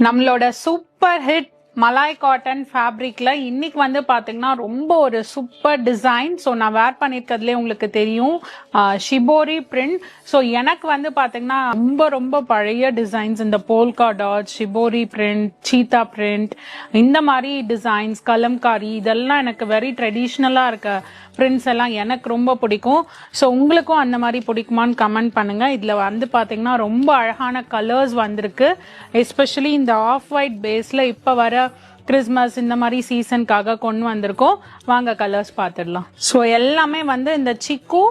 நம்மளோட super hit Malay cotton ஃபேப்ரிக்ல இன்னைக்கு வந்து பாத்தீங்கன்னா ரொம்ப ஒரு சூப்பர் டிசைன். ஸோ நான் வேர் பண்ணிருக்கிறதுலே உங்களுக்கு தெரியும், ஷிபோரி பிரிண்ட். ஸோ எனக்கு வந்து பாத்தீங்கன்னா ரொம்ப ரொம்ப பழைய டிசைன்ஸ், இந்த polka dot, shibori print, Sita print, இந்த மாதிரி டிசைன்ஸ், கலம்காரி, இதெல்லாம் எனக்கு வெரி ட்ரெடிஷ்னலா இருக்க பிரிண்ட்ஸ் எல்லாம் எனக்கு ரொம்ப பிடிக்கும். ஸோ உங்களுக்கும் அந்த மாதிரி பிடிக்குமான்னு கமெண்ட் பண்ணுங்க. இதுல வந்து பாத்தீங்கன்னா ரொம்ப அழகான கலர்ஸ் வந்திருக்கு. எஸ்பெஷலி இந்த ஆஃப் ஒயிட் பேஸ்ல இப்ப வர கிறிஸ்மஸ் இந்த மாதிரி சீசனுக்காக கொண்டு வந்திருக்கோம். வாங்க கலர்ஸ் பார்த்துடலாம். ஸோ எல்லாமே வந்து இந்த சிக்கு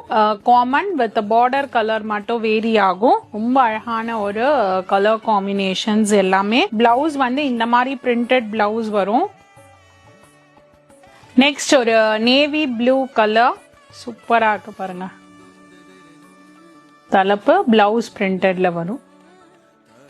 காமன் வித் பார்டர் கலர் மட்டும் வேரி ஆகும். ரொம்ப அழகான ஒரு கலர் காம்பினேஷன்ஸ் எல்லாமே. பிளவுஸ் வந்து இந்த மாதிரி பிரிண்டட் பிளவுஸ் வரும். நெக்ஸ்ட் ஒரு நேவி ப்ளூ கலர், சூப்பரா இருக்கு பாருங்க. தலைப்பு பிளவுஸ் பிரிண்டட்ல வரும்.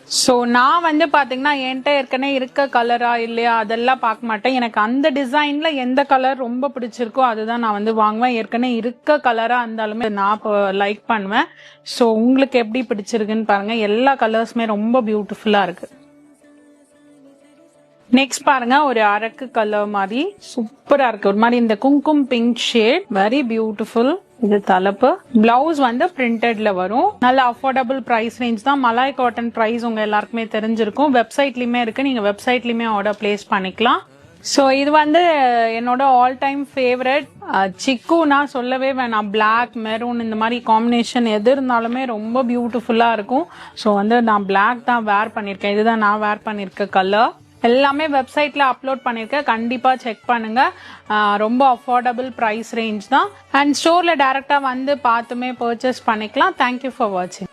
ஸோ நான் வந்து பாத்தீங்கன்னா என்கிட்ட ஏற்கனவே இருக்க கலரா இல்லையா அதெல்லாம் பார்க்க மாட்டேன். எனக்கு அந்த டிசைன்ல எந்த கலர் ரொம்ப பிடிச்சிருக்கோ அதுதான் நான் வந்து வாங்குவேன். ஏற்கனவே இருக்க கலரா இருந்தாலுமே நான் லைக் பண்ணுவேன். ஸோ உங்களுக்கு எப்படி பிடிச்சிருக்குன்னு பாருங்க. எல்லா கலர்ஸுமே ரொம்ப பியூட்டிஃபுல்லா இருக்கு. நெக்ஸ்ட் பாருங்க, ஒரு அரக்கு கலர் மாதிரி சூப்பரா இருக்கு. ஒரு மாதிரி இந்த குங்குமம் பிங்க் ஷேட், வெரி பியூட்டிஃபுல். இது தலைப்பு. பிளவுஸ் வந்து பிரிண்டட்ல வரும். நல்ல அஃபோர்டபுள் பிரைஸ் ரேஞ்ச் தான். மலாய் காட்டன் பிரைஸ் உங்க எல்லாருக்குமே தெரிஞ்சிருக்கும். வெப்சைட்லயுமே இருக்கு, நீங்க வெப்சைட்லயுமே ஆர்டர் பிளேஸ் பண்ணிக்கலாம். ஸோ இது வந்து என்னோட ஆல் டைம் ஃபேவரட். சிக்குனா சொல்லவே வேணாம். பிளாக் மெரூன் இந்த மாதிரி காம்பினேஷன் எது இருந்தாலுமே ரொம்ப பியூட்டிஃபுல்லா இருக்கும். ஸோ வந்து நான் பிளாக் தான் வேர் பண்ணிருக்கேன். இதுதான் நான் வேர் பண்ணிருக்க கலர். எல்லாமே வெப்சைட்ல அப்லோட் பண்ணிருக்கேன், கண்டிப்பா செக் பண்ணுங்க. ரொம்ப அஃபோர்டபுள் பிரைஸ் ரேஞ்ச் தான். அண்ட் ஸ்டோர்ல டைரக்டா வந்து பார்த்துமே பர்ச்சேஸ் பண்ணிக்கலாம். தேங்க்யூ ஃபார் வாட்சிங்.